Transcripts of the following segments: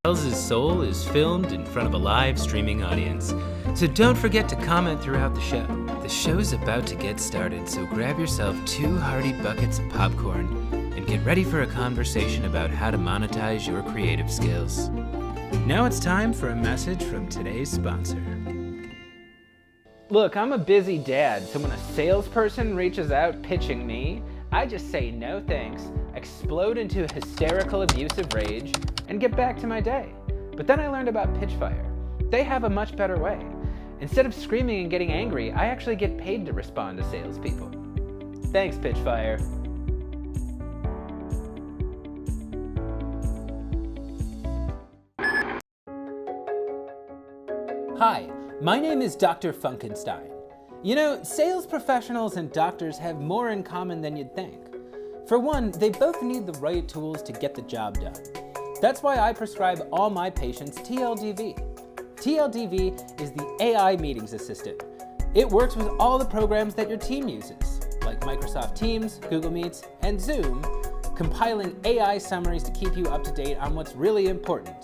Sales' Soul is filmed in front of a live streaming audience, so don't forget to comment throughout the show. The show's about to get started, so grab yourself 2 hearty buckets of popcorn and get ready for a conversation about how to monetize your creative skills. Now it's time for a message from today's sponsor. Look, I'm a busy dad, so when a salesperson reaches out pitching me, I just say no thanks, explode into hysterical abusive rage, and get back to my day. But then I learned about Pitchfire. They have a much better way. Instead of screaming and getting angry, I actually get paid to respond to salespeople. Thanks, Pitchfire. Hi, my name is Dr. Funkenstein. You know, sales professionals and doctors have more in common than you'd think. For one, they both need the right tools to get the job done. That's why I prescribe all my patients TLDV. TLDV is the AI meetings assistant. It works with all the programs that your team uses, like Microsoft Teams, Google Meets, and Zoom, compiling AI summaries to keep you up to date on what's really important.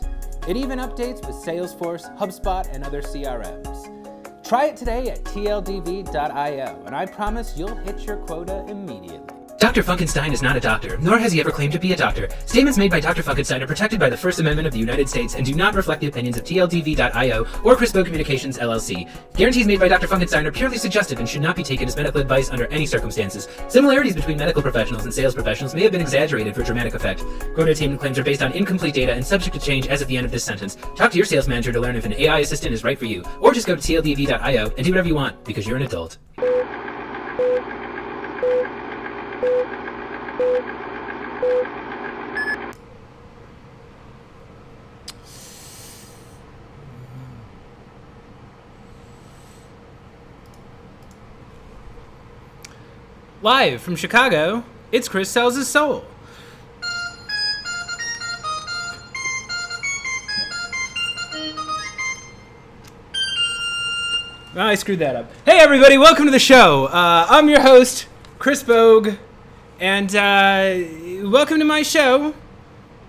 It even updates with Salesforce, HubSpot, and other CRMs. Try it today at tldv.io, and I promise you'll hit your quota immediately. Dr. Funkenstein is not a doctor, nor has he ever claimed to be a doctor. Statements made by Dr. Funkenstein are protected by the First Amendment of the United States and do not reflect the opinions of tldv.io or Chris Bogue Communications, LLC. Guarantees made by Dr. Funkenstein are purely suggestive and should not be taken as medical advice under any circumstances. Similarities between medical professionals and sales professionals may have been exaggerated for dramatic effect. Quota attainment claims are based on incomplete data and subject to change as of the end of this sentence. Talk to your sales manager to learn if an AI assistant is right for you, or just go to tldv.io and do whatever you want, because you're an adult. Live from Chicago, it's Chris Sells' Soul. Oh, I screwed that up. Hey everybody, welcome to the show. I'm your host, Chris Bogue, and welcome to my show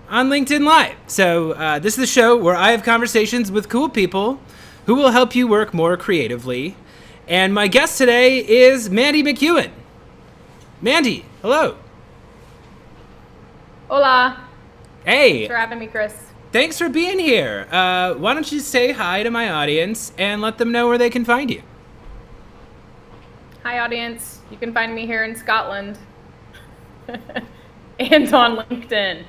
on LinkedIn Live. So this is the show where I have conversations with cool people who will help you work more creatively. And my guest today is Mandy McEwen. Mandy, hello. Hola. Hey. Thanks for having me, Chris. Thanks for being here. Why don't you say hi to my audience and let them know where they can find you? Hi, audience. You can find me here in Scotland and on LinkedIn.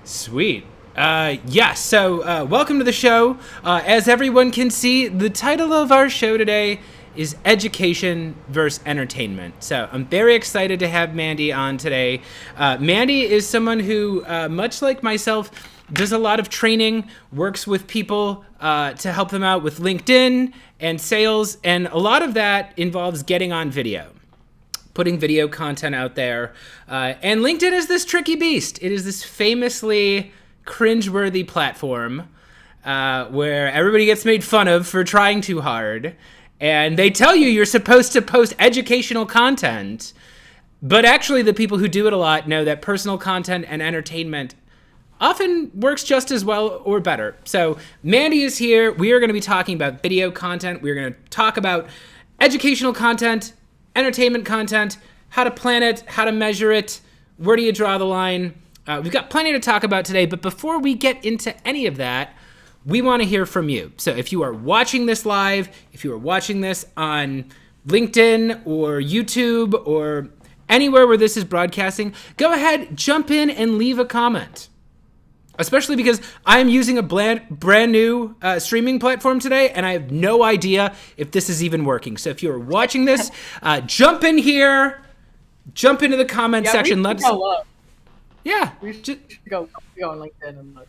Sweet. So welcome to the show. As everyone can see, the title of our show today is Education versus Entertainment. So I'm very excited to have Mandy on today. Mandy is someone who, much like myself, does a lot of training, works with people to help them out with LinkedIn and sales, and a lot of that involves getting on video, putting video content out there. And LinkedIn is this tricky beast. It is this famously cringeworthy platform where everybody gets made fun of for trying too hard. And they tell you you're supposed to post educational content, but actually the people who do it a lot know that personal content and entertainment often works just as well or better. So Mandy is here. We are going to be talking about video content. We're going to talk about educational content, entertainment content, how to plan it, how to measure it, where do you draw the line. We've got plenty to talk about today, but before we get into any of that, we want to hear from you. So if you are watching this live, if you are watching this on LinkedIn or YouTube or anywhere where this is broadcasting, go ahead, jump in and leave a comment. Especially because I'm using a brand new streaming platform today, and I have no idea if this is even working. So if you're watching this, jump in here, jump into the comment section. Let's go look. Yeah, We should go on LinkedIn and look.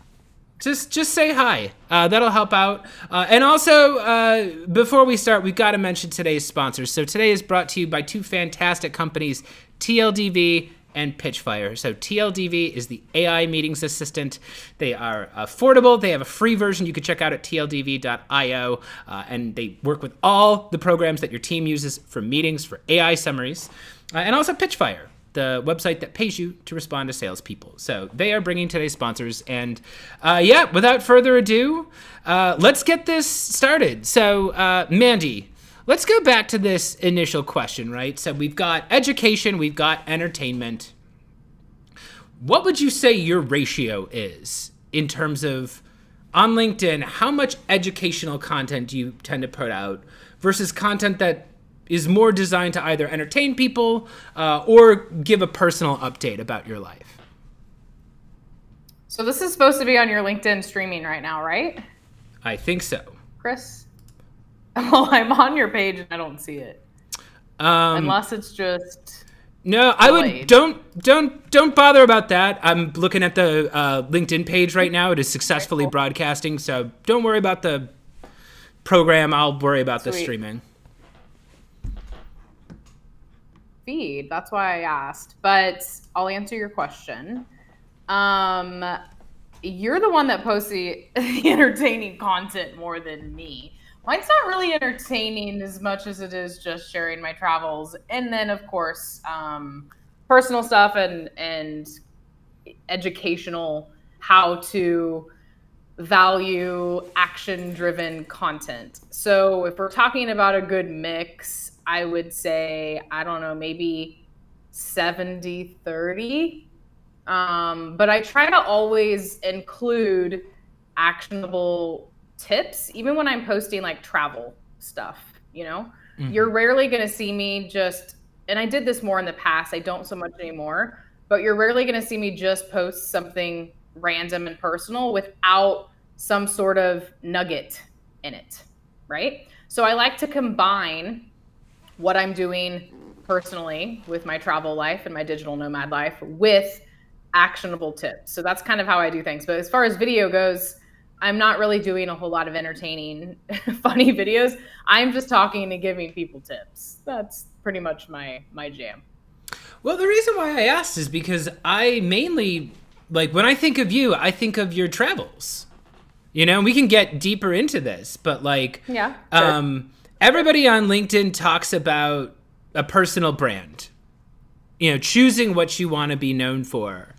Just say hi. That'll help out. And also, before we start, we've got to mention today's sponsors. So today is brought to you by 2 fantastic companies, TLDV and Pitchfire. So TLDV is the AI meetings assistant. They are affordable. They have a free version you can check out at tldv.io. And they work with all the programs that your team uses for meetings, for AI summaries. And also Pitchfire. the website that pays you to respond to salespeople. So they are bringing today's sponsors. And without further ado, let's get this started. So Mandy, let's go back to this initial question, right? So we've got education, we've got entertainment. What would you say your ratio is in terms of, on LinkedIn, how much educational content do you tend to put out versus content that is more designed to either entertain people or give a personal update about your life? So this is supposed to be on your LinkedIn streaming right now, right? I think so. Chris? Well, I'm on your page and I don't see it. Unless it's just... No, I would don't bother about that. I'm looking at the LinkedIn page right now. It is successfully broadcasting, so don't worry about the program. I'll worry about the streaming. Feed. That's why I asked, but I'll answer your question. You're the one that posts the entertaining content more than me. Mine's not really entertaining as much as it is just sharing my travels. And then, of course, personal stuff and educational, how to value action-driven content. So if we're talking about a good mix, I would say, I don't know, maybe 70-30. But I try to always include actionable tips, even when I'm posting like travel stuff, you know. Mm-hmm. You're rarely going to see me just, and I did this more in the past, I don't so much anymore, but you're rarely going to see me just post something random and personal without some sort of nugget in it, right? So I like to combine what I'm doing personally with my travel life and my digital nomad life with actionable tips. So that's kind of how I do things. But as far as video goes, I'm not really doing a whole lot of entertaining, funny videos. I'm just talking and giving people tips. That's pretty much my jam. Well, the reason why I asked is because I mainly, like, when I think of you, I think of your travels. You know, we can get deeper into this, but like, yeah, sure. Everybody on LinkedIn talks about a personal brand, you know, choosing what you want to be known for.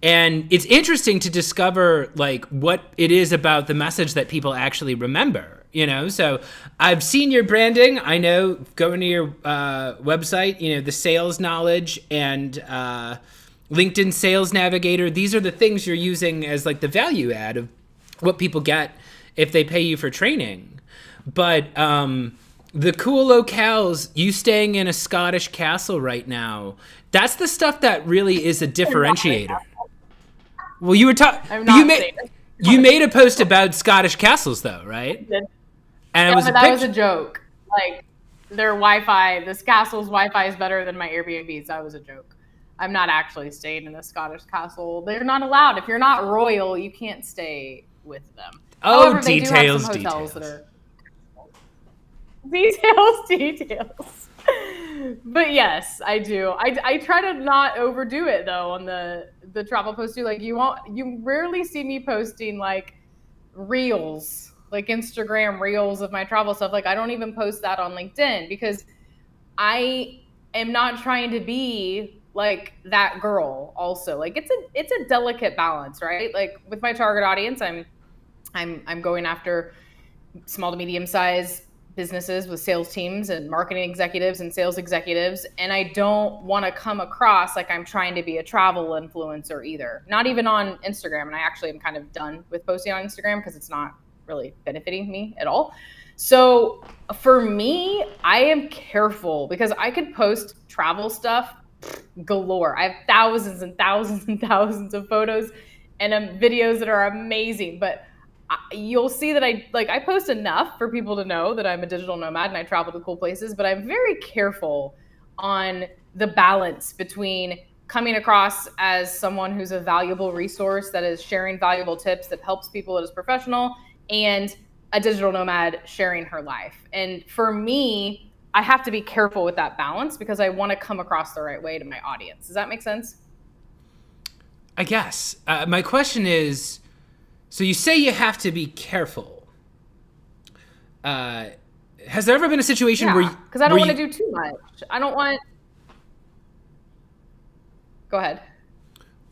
And it's interesting to discover like what it is about the message that people actually remember, you know? So I've seen your branding. I know going to your website, you know, the sales knowledge and LinkedIn Sales Navigator. These are the things you're using as like the value add of what people get if they pay you for training. But the cool locales, you staying in a Scottish castle right now, that's the stuff that really is a differentiator. Well, you were talking. You made a post about Scottish castles, though, right? And it was that was a joke. Like their Wi-Fi, this castle's Wi-Fi is better than my Airbnb's. That was a joke. I'm not actually staying in the Scottish castle. They're not allowed. If you're not royal, you can't stay with them. Oh, however, details, they do have some hotels that are details. But yes, I do. I try to not overdo it though on the travel post too. Like you rarely see me posting like reels, like Instagram reels of my travel stuff. Like I don't even post that on LinkedIn because I am not trying to be like that girl also. Like it's a delicate balance, right? Like with my target audience, I'm going after small to medium size businesses with sales teams and marketing executives and sales executives. And I don't want to come across like I'm trying to be a travel influencer either. Not even on Instagram. And I actually am kind of done with posting on Instagram because it's not really benefiting me at all. So for me, I am careful because I could post travel stuff galore. I have thousands and thousands and thousands of photos and videos that are amazing. But you'll see that I post enough for people to know that I'm a digital nomad and I travel to cool places, but I'm very careful on the balance between coming across as someone who's a valuable resource that is sharing valuable tips that helps people that is professional and a digital nomad sharing her life. And for me, I have to be careful with that balance because I want to come across the right way to my audience. Does that make sense? I guess. My question is, so you say you have to be careful. Has there ever been a situation where because I don't want to do too much. I don't want. Go ahead.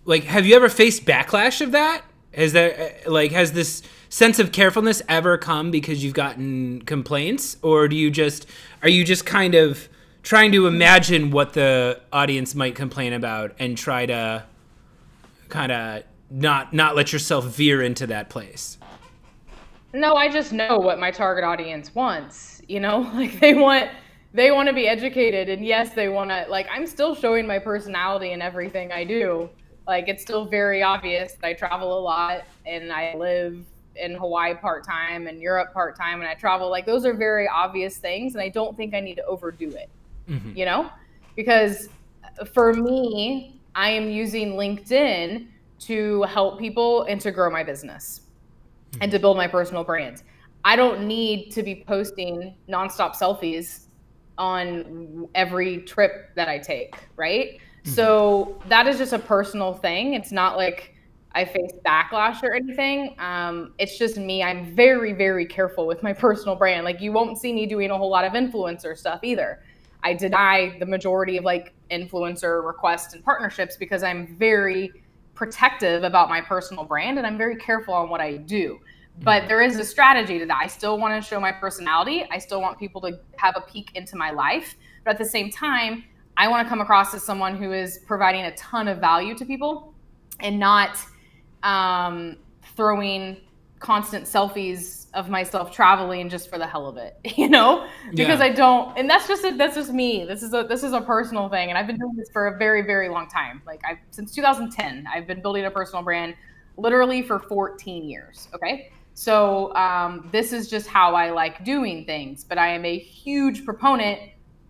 Like, have you ever faced backlash of that? Has this sense of carefulness ever come because you've gotten complaints, or are you just kind of trying to imagine what the audience might complain about and try to kind of not let yourself veer into that place? No, I just know what my target audience wants. Like they want to be educated, and yes, they want to. Like, I'm still showing my personality in everything I do. Like, it's still very obvious that I travel a lot and I live in Hawaii part-time and Europe part-time, and I travel. Like, those are very obvious things, and I don't think I need to overdo it, because for me, I am using LinkedIn to help people and to grow my business and to build my personal brand. I don't need to be posting nonstop selfies on every trip that I take, right? So that is just a personal thing. It's not like I face backlash or anything. It's just me. I'm very, very careful with my personal brand. Like, you won't see me doing a whole lot of influencer stuff either. I deny the majority of like influencer requests and partnerships because I'm very protective about my personal brand and I'm very careful on what I do. But there is a strategy to that. I still want to show my personality. I still want people to have a peek into my life. But at the same time, I want to come across as someone who is providing a ton of value to people and not throwing constant selfies of myself traveling just for the hell of it, because I don't, and that's just me. This is a personal thing. And I've been doing this for a very, very long time. Like, since 2010, I've been building a personal brand literally for 14 years. Okay. So this is just how I like doing things, but I am a huge proponent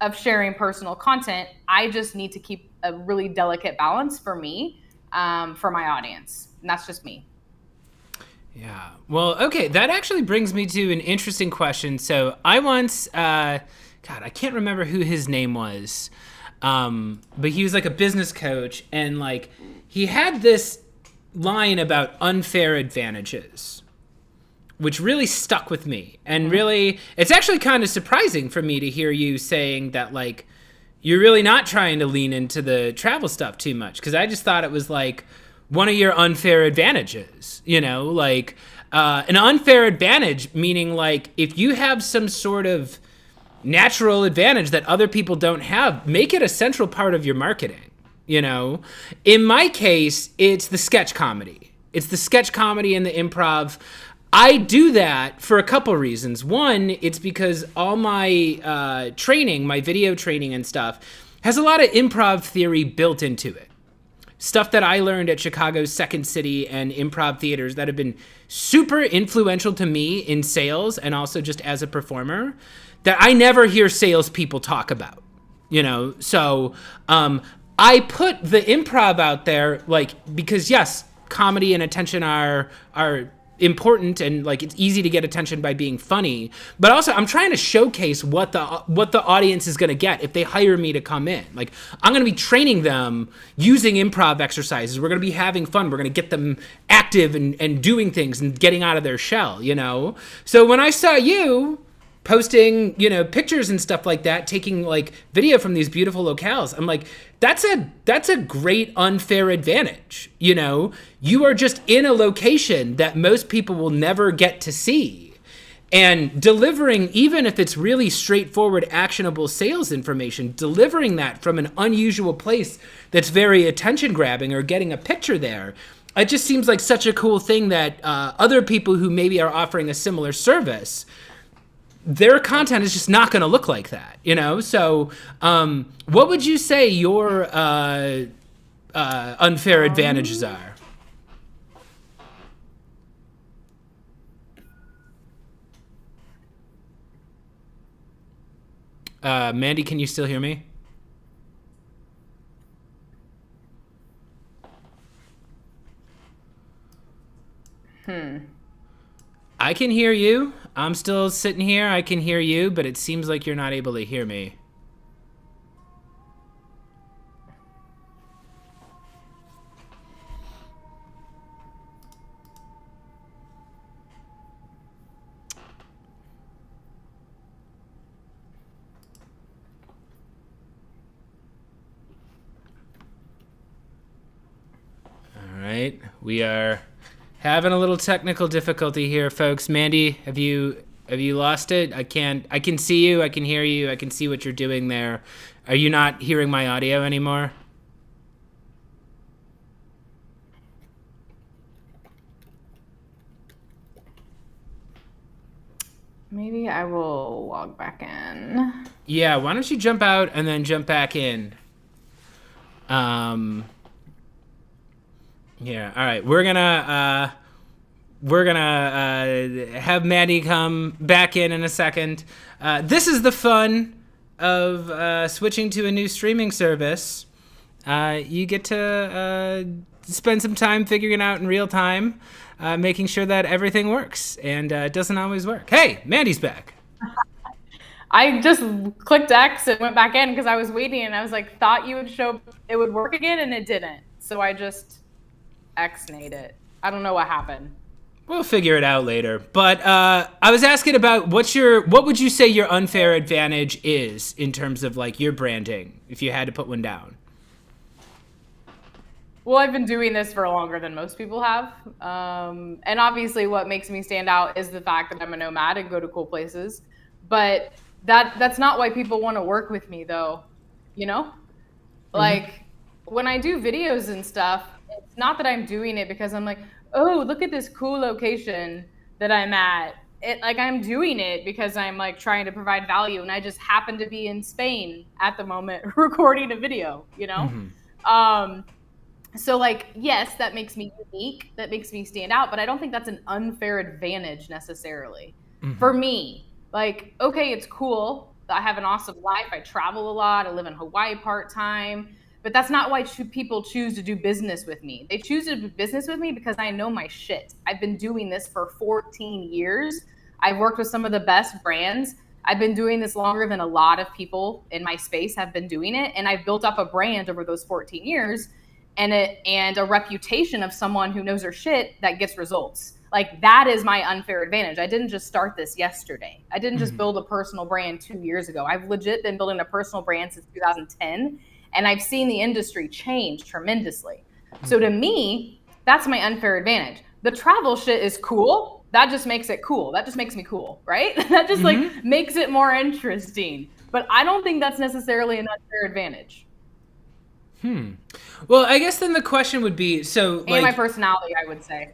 of sharing personal content. I just need to keep a really delicate balance for me, for my audience. And that's just me. Yeah. Well, okay. That actually brings me to an interesting question. So I once, I can't remember who his name was, but he was like a business coach, and like he had this line about unfair advantages, which really stuck with me. And really, it's actually kind of surprising for me to hear you saying that, like, you're really not trying to lean into the travel stuff too much. Because I just thought it was like one of your unfair advantages, like an unfair advantage, meaning like if you have some sort of natural advantage that other people don't have, make it a central part of your marketing. In my case, it's the sketch comedy. It's the sketch comedy and the improv. I do that for a couple reasons. One, it's because all my training, my video training and stuff, has a lot of improv theory built into it. Stuff that I learned at Chicago's Second City and improv theaters that have been super influential to me in sales and also just as a performer that I never hear salespeople talk about, So I put the improv out there, like, because yes, comedy and attention are important, and like it's easy to get attention by being funny, but also I'm trying to showcase what the audience is going to get if they hire me to come in. Like, I'm going to be training them using improv exercises. We're going to be having fun. We're going to get them active and doing things and getting out of their shell, So when I saw you posting, pictures and stuff like that, taking like video from these beautiful locales, I'm like, that's a great unfair advantage. You are just in a location that most people will never get to see, and delivering, even if it's really straightforward, actionable sales information, delivering that from an unusual place that's very attention grabbing, or getting a picture there. It just seems like such a cool thing that other people who maybe are offering a similar service, their content is just not going to look like that, So what would you say your unfair advantages are? Mandy, can you still hear me? I can hear you. I'm still sitting here. I can hear you, but it seems like you're not able to hear me. We are having a little technical difficulty here, folks. Mandy, have you lost it? I can see you, I can hear you, I can see what you're doing there. Are you not hearing my audio anymore? Maybe I will log back in. Yeah, why don't you jump out and then jump back in? Yeah, all right. We're gonna have Mandy come back in a second. This is the fun of switching to a new streaming service. You get to spend some time figuring it out in real time, making sure that everything works, and it doesn't always work. Hey, Mandy's back. I just clicked X and went back in because I was waiting, and I was like, thought you would show it would work again, and it didn't. So I just X-nayed it. I don't know what happened. We'll figure it out later. But I was asking about what would you say your unfair advantage is in terms of like your branding, if you had to put one down? Well, I've been doing this for longer than most people have. And obviously what makes me stand out is the fact that I'm a nomad and go to cool places. But that's not why people want to work with me though, you know? Mm-hmm. Like when I do videos and stuff, it's not that I'm doing it because I'm like, oh, look at this cool location that I'm at. I'm doing it because I'm like trying to provide value, and I just happen to be in Spain at the moment recording a video, you know? Mm-hmm. So like, yes, that makes me unique, that makes me stand out, but I don't think that's an unfair advantage necessarily. Mm-hmm. For me. Like, okay, it's cool. I have an awesome life. I travel a lot. I live in Hawaii part-time. But that's not why people choose to do business with me. They choose to do business with me because I know my shit. I've been doing this for 14 years. I've worked with some of the best brands. I've been doing this longer than a lot of people in my space have been doing it. And I've built up a brand over those 14 years and a reputation of someone who knows her shit that gets results. Like, that is my unfair advantage. I didn't just start this yesterday. I didn't just build a personal brand 2 years ago. I've legit been building a personal brand since 2010, and I've seen the industry change tremendously. So to me, that's my unfair advantage. The travel shit is cool. That just makes it cool. That just makes me cool, right? That just like makes it more interesting. But I don't think that's necessarily an unfair advantage. Well, I guess then the question would be, so and my personality, I would say.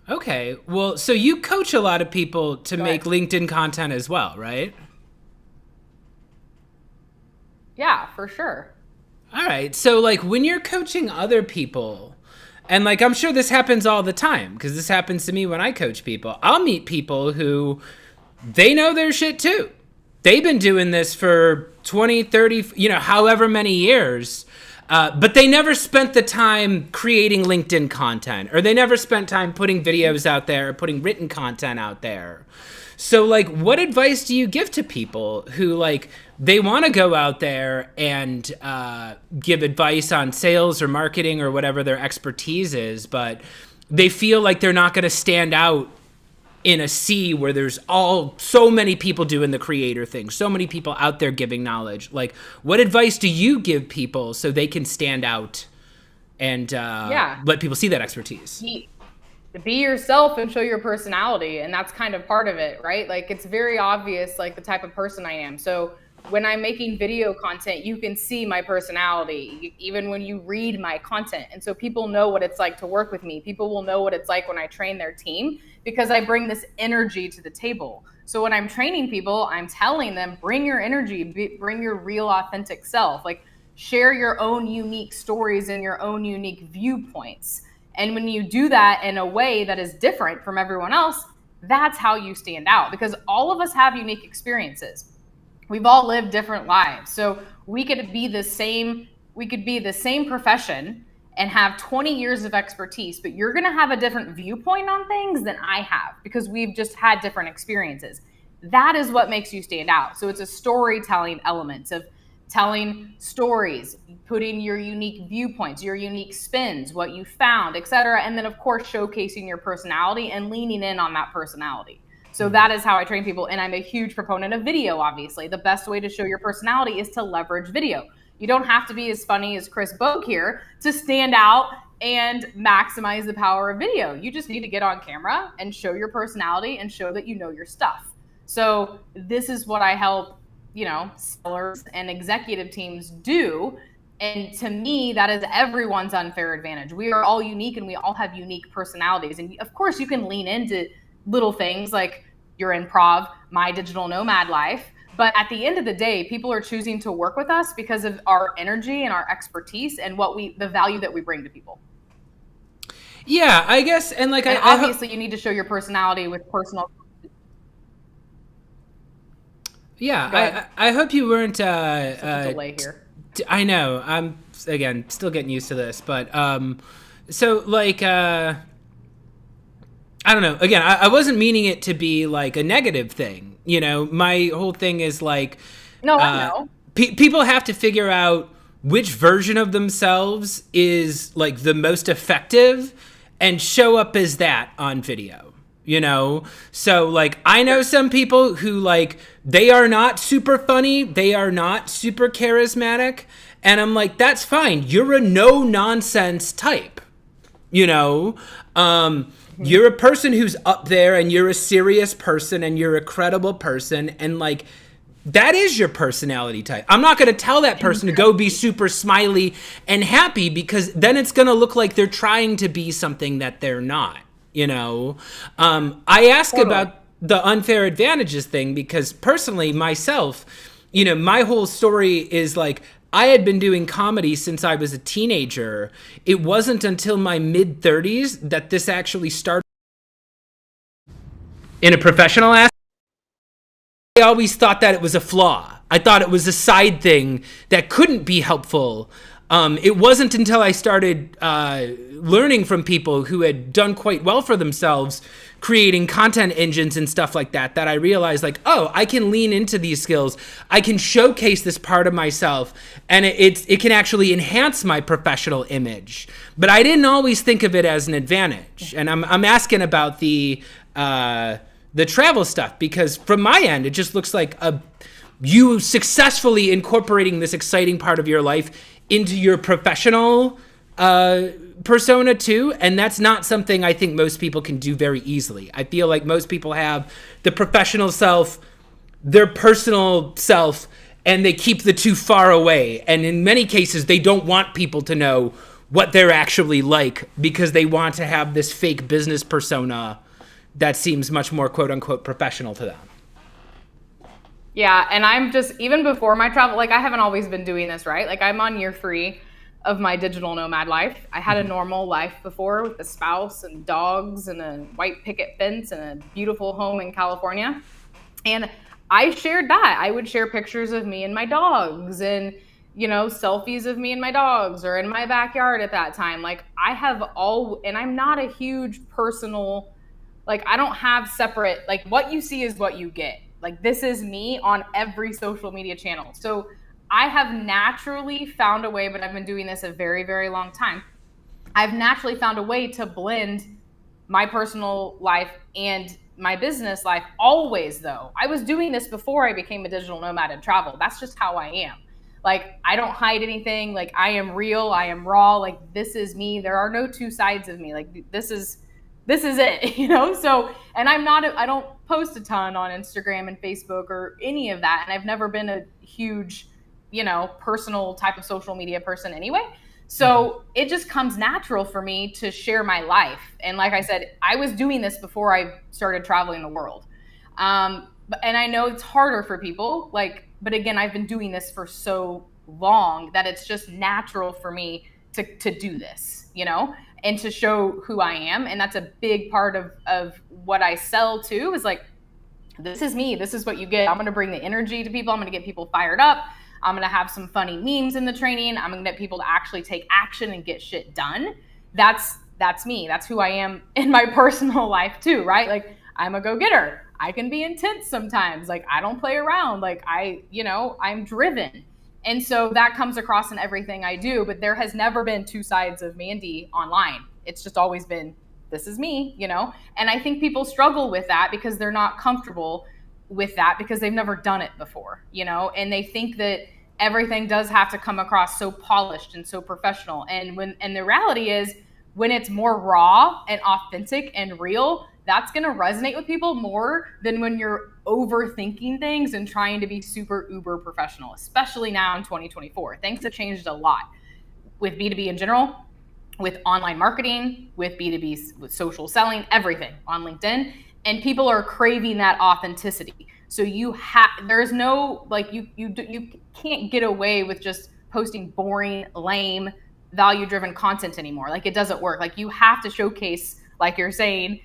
Okay, well, so you coach a lot of people to make LinkedIn content as well, right? Yeah, for sure. All right, so like when you're coaching other people, and like I'm sure this happens all the time, because this happens to me when I coach people, I'll meet people who, they know their shit too. They've been doing this for 20, 30, however many years. But they never spent the time creating LinkedIn content, or they never spent time putting videos out there, or putting written content out there. So like, what advice do you give to people who like, they want to go out there and give advice on sales or marketing or whatever their expertise is, but they feel like they're not going to stand out in a sea where there's so many people doing the creator thing, so many people out there giving knowledge. Like, what advice do you give people so they can stand out and let people see that expertise? Be yourself and show your personality. And that's kind of part of it, right? Like, it's very obvious, like the type of person I am. So when I'm making video content, you can see my personality, even when you read my content. And so people know what it's like to work with me. People will know what it's like when I train their team, because I bring this energy to the table. So when I'm training people, I'm telling them, bring your energy, bring your real authentic self, like share your own unique stories and your own unique viewpoints. And when you do that in a way that is different from everyone else, that's how you stand out, because all of us have unique experiences. We've all lived different lives. So we could be the same profession and have 20 years of expertise, but you're going to have a different viewpoint on things than I have, because we've just had different experiences. That is what makes you stand out. So it's a storytelling element of telling stories, putting your unique viewpoints, your unique spins, what you found, etc. And then of course, showcasing your personality and leaning in on that personality. So that is how I train people. And I'm a huge proponent of video, obviously. The best way to show your personality is to leverage video. You don't have to be as funny as Chris Bogue here to stand out and maximize the power of video. You just need to get on camera and show your personality and show that you know your stuff. So this is what I help, sellers and executive teams do. And to me, that is everyone's unfair advantage. We are all unique and we all have unique personalities. And of course, you can lean into little things like your improv, my digital nomad life. But at the end of the day, people are choosing to work with us because of our energy and our expertise and the value that we bring to people. Yeah, I guess, and obviously you need to show your personality with personal. Yeah, I hope you weren't. Such a delay here. I know. I'm again still getting used to this, but I don't know. Again, I wasn't meaning it to be like a negative thing. My whole thing is like, no, I know. People have to figure out which version of themselves is like the most effective and show up as that on video. So like I know some people who like they are not super funny, they are not super charismatic, and I'm like, that's fine. You're a no nonsense type. You're a person who's up there and you're a serious person and you're a credible person, and like that is your personality type. I'm not going to tell that person to go be super smiley and happy, because then it's going to look like they're trying to be something that they're not. I ask about the unfair advantages thing because personally myself, my whole story is like, I had been doing comedy since I was a teenager. It wasn't until my mid-30s that this actually started in a professional aspect. I always thought that it was a flaw. I thought it was a side thing that couldn't be helpful. It wasn't until I started learning from people who had done quite well for themselves, creating content engines and stuff like that, that I realized like, oh, I can lean into these skills. I can showcase this part of myself, and it can actually enhance my professional image. But I didn't always think of it as an advantage. And I'm asking about the travel stuff, because from my end, it just looks like you successfully incorporating this exciting part of your life into your professional persona too, and that's not something I think most people can do very easily. I feel like most people have the professional self, their personal self, and they keep the two far away. And in many cases, they don't want people to know what they're actually like because they want to have this fake business persona that seems much more quote unquote professional to them. Yeah, and I'm just, even before my travel, like I haven't always been doing this, right? Like I'm on year 3 of my digital nomad life. I had a normal life before with a spouse and dogs and a white picket fence and a beautiful home in California. And I shared that. I would share pictures of me and my dogs and, selfies of me and my dogs, or in my backyard at that time. Like and I'm not a huge personal, like I don't have separate, like what you see is what you get. Like this is me on every social media channel. So I have naturally found a way, but I've been doing this a very, very long time. I've naturally found a way to blend my personal life and my business life always, though. I was doing this before I became a digital nomad and travel. That's just how I am. Like, I don't hide anything. Like, I am real. I am raw. Like, this is me. There are no two sides of me. Like, this is it, So, and I don't post a ton on Instagram and Facebook or any of that. And I've never been a huge, personal type of social media person anyway. So it just comes natural for me to share my life. And like I said, I was doing this before I started traveling the world. And I know it's harder for people, but again, I've been doing this for so long that it's just natural for me to do this, and to show who I am. And that's a big part of what I sell too, is like, this is me. This is what you get. I'm going to bring the energy to people. I'm going to get people fired up. I'm going to have some funny memes in the training. I'm going to get people to actually take action and get shit done. That's me. That's who I am in my personal life too, right? Like, I'm a go-getter. I can be intense sometimes. Like, I don't play around. Like, I'm driven. And so that comes across in everything I do, but there has never been two sides of Mandy online. It's just always been, this is me, And I think people struggle with that because they're not comfortable with that because they've never done it before, and they think that everything does have to come across so polished and so professional. And the reality is, when it's more raw and authentic and real, that's going to resonate with people more than when you're overthinking things and trying to be super uber professional, especially now in 2024. Things have changed a lot with B2B in general, with online marketing, with B2B, with social selling, everything on LinkedIn. And people are craving that authenticity. So there's no, like, you can't get away with just posting boring, lame, value-driven content anymore. Like, it doesn't work. Like, you have to showcase, like you're saying,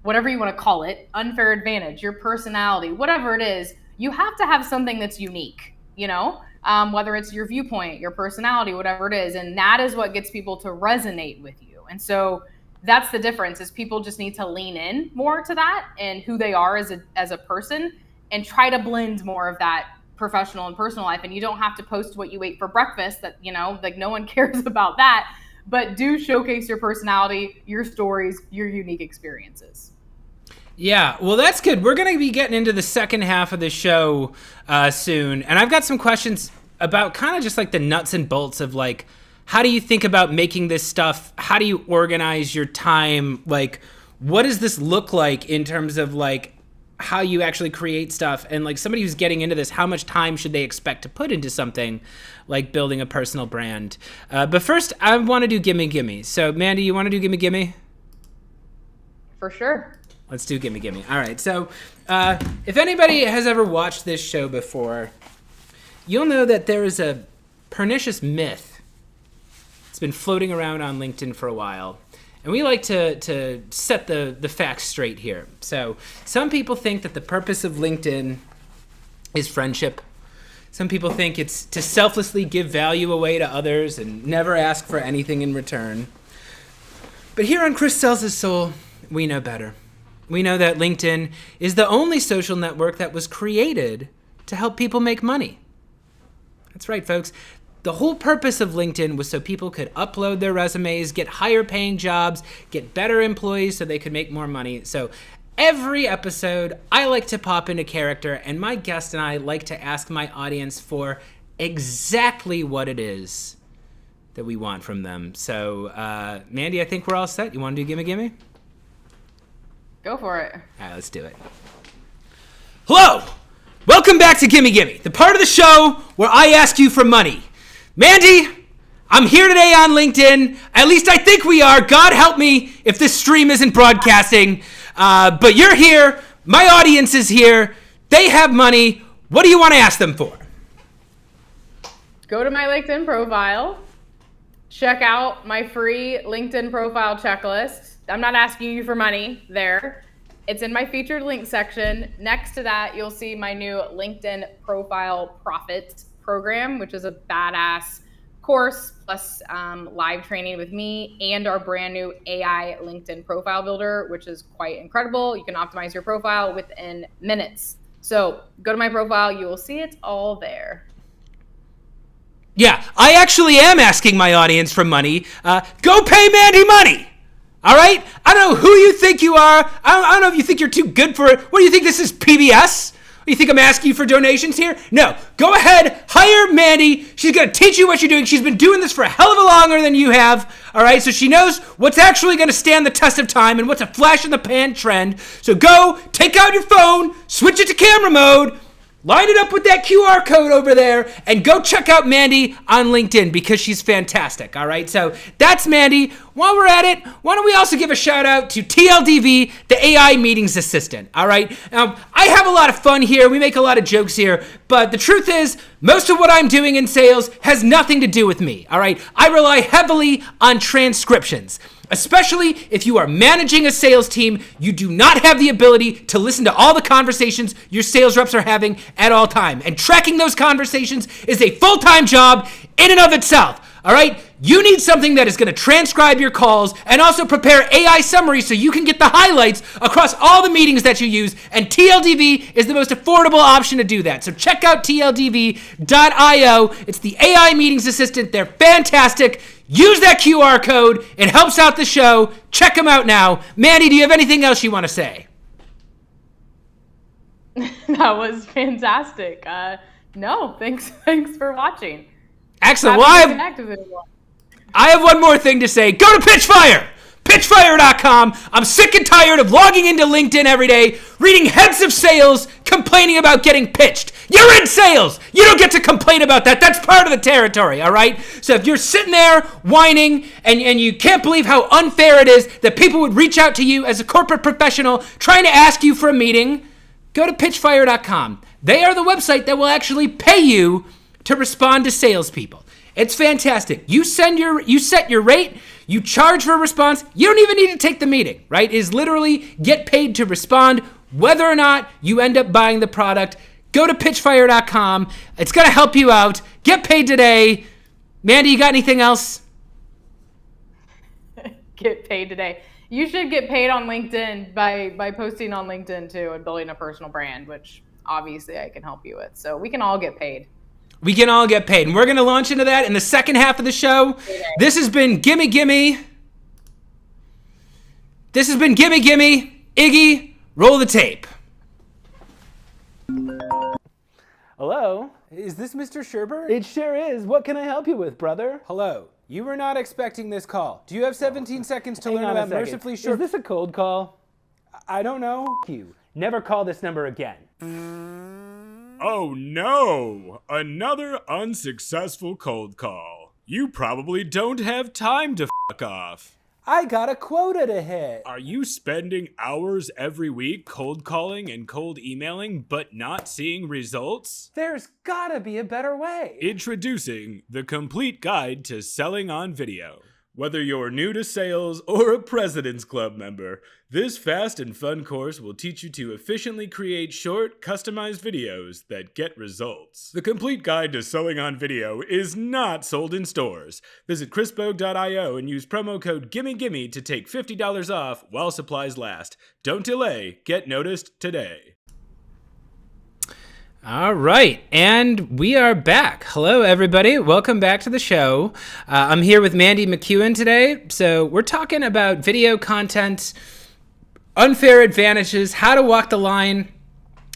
whatever you want to call it, unfair advantage, your personality, whatever it is, you have to have something that's unique, whether it's your viewpoint, your personality, whatever it is. And that is what gets people to resonate with you. And so that's the difference, is people just need to lean in more to that and who they are as a person, and try to blend more of that professional and personal life. And you don't have to post what you ate for breakfast, that, like, no one cares about that, but do showcase your personality, your stories, your unique experiences. Yeah, well, that's good. We're going to be getting into the second half of the show soon. And I've got some questions about kind of just like the nuts and bolts of, like, how do you think about making this stuff? How do you organize your time? Like, what does this look like in terms of, like, how you actually create stuff? And, like, somebody who's getting into this, how much time should they expect to put into something like building a personal brand? But first, I want to do Gimme Gimme. So, Mandy, you want to do Gimme Gimme? For sure. Let's do Gimme Gimme. All right, so if anybody has ever watched this show before, you'll know that there is a pernicious myth. It's been floating around on LinkedIn for a while. And we like to set the facts straight here. So some people think that the purpose of LinkedIn is friendship. Some people think it's to selflessly give value away to others and never ask for anything in return. But here on Chris Sells His Soul, we know better. We know that LinkedIn is the only social network that was created to help people make money. That's right, folks. The whole purpose of LinkedIn was so people could upload their resumes, get higher paying jobs, get better employees so they could make more money. So every episode, I like to pop into character, and my guest and I like to ask my audience for exactly what it is that we want from them. So, Mandy, I think we're all set. You want to do Gimme Gimme? Go for it. All right, let's do it. Hello! Welcome back to Gimme Gimme, the part of the show where I ask you for money. Mandy, I'm here today on LinkedIn. At least I think we are. God help me if this stream isn't broadcasting. But you're here. My audience is here. They have money. What do you want to ask them for? Go to my LinkedIn profile. Check out my free LinkedIn profile checklist. I'm not asking you for money there. It's in my featured link section. Next to that, you'll see my new LinkedIn Profile Profit program, which is a badass course plus live training with me, and our brand new AI LinkedIn profile builder, which is quite incredible. You can optimize your profile within minutes. So go to my profile. You will see it all there. Yeah, I actually am asking my audience for money. Go pay Mandy money. All right? I don't know who you think you are. I don't know if you think you're too good for it. What do you think, this is PBS? You think I'm asking you for donations here? No. Go ahead, hire Mandy. She's going to teach you what you're doing. She's been doing this for a hell of a longer than you have. All right? So she knows what's actually going to stand the test of time and what's a flash in the pan trend. So go, take out your phone, switch it to camera mode, line it up with that QR code over there, and go check out Mandy on LinkedIn because she's fantastic, all right? So that's Mandy. While we're at it, why don't we also give a shout out to TLDV, the AI meetings assistant, all right? Now, I have a lot of fun here. We make a lot of jokes here, but the truth is, most of what I'm doing in sales has nothing to do with me, all right? I rely heavily on transcriptions. Especially if you are managing a sales team, you do not have the ability to listen to all the conversations your sales reps are having at all time. And tracking those conversations is a full-time job in and of itself. All right? You need something that is going to transcribe your calls and also prepare AI summaries so you can get the highlights across all the meetings that you use. And TLDV is the most affordable option to do that. So check out tldv.io. It's the AI meetings assistant. They're fantastic. Use that QR code. It helps out the show. Check them out now. Mandy, do you have anything else you want to say? That was fantastic. No, thanks for watching. Excellent. Happy Well, to connect with everyone. I have one more thing to say. Go to Pitchfire! Pitchfire.com. I'm sick and tired of logging into LinkedIn every day, reading heads of sales complaining about getting pitched. You're in sales. You don't get to complain about that. That's part of the territory, all right? So if you're sitting there whining and you can't believe how unfair it is that people would reach out to you as a corporate professional trying to ask you for a meeting, go to Pitchfire.com. They are the website that will actually pay you to respond to salespeople. It's fantastic. You set your rate, you charge for a response. You don't even need to take the meeting, right? It is literally get paid to respond, whether or not you end up buying the product. Go to Pitchfire.com. It's going to help you out. Get paid today. Mandy, you got anything else? Get paid today. You should get paid on LinkedIn by posting on LinkedIn too and building a personal brand, which obviously I can help you with. So we can all get paid. We can all get paid. And we're going to launch into that in the second half of the show. This has been Gimme Gimme. This has been Gimme Gimme. Iggy, roll the tape. Hello? Is this Mr. Sherber? It sure is. What can I help you with, brother? Hello. You were not expecting this call. Do you have 17 seconds to Hang learn on a about second. mercifully short... Is this a cold call? I don't know. You. Never call this number again. Oh no! Another unsuccessful cold call. You probably don't have time to fuck off. I got a quota to hit. Are you spending hours every week cold calling and cold emailing but not seeing results? There's gotta be a better way. Introducing the complete guide to selling on video. Whether you're new to sales or a President's Club member, this fast and fun course will teach you to efficiently create short, customized videos that get results. The complete guide to selling on video is not sold in stores. Visit chrisbogue.io and use promo code GimmeGimme to take $50 off while supplies last. Don't delay. Get noticed today. All right, and we are back. Hello, everybody. Welcome back to the show. I'm here with Mandy McEwen today. So we're talking about video content, unfair advantages, how to walk the line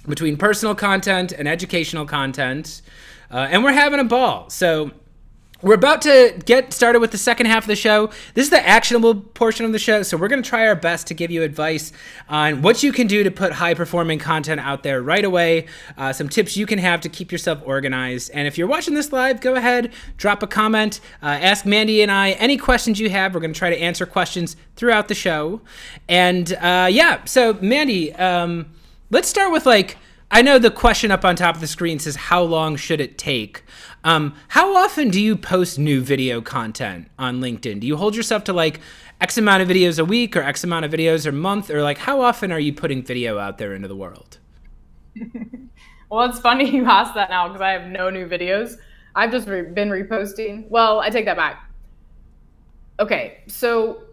between personal content and educational content, and we're having a ball. So we're about to get started with the second half of the show. This is the actionable portion of the show, so we're going to try our best to give you advice on what you can do to put high-performing content out there right away, some tips you can have to keep yourself organized. And if you're watching this live, go ahead, drop a comment, ask Mandy and I any questions you have. We're going to try to answer questions throughout the show. And so Mandy, let's start with I know the question up on top of the screen says, how long should it take? How often do you post new video content on LinkedIn? Do you hold yourself to X amount of videos a week or X amount of videos a month? Or how often are you putting video out there into the world? Well, it's funny you asked that now because I have no new videos. I've just been reposting. Well, I take that back. Okay, so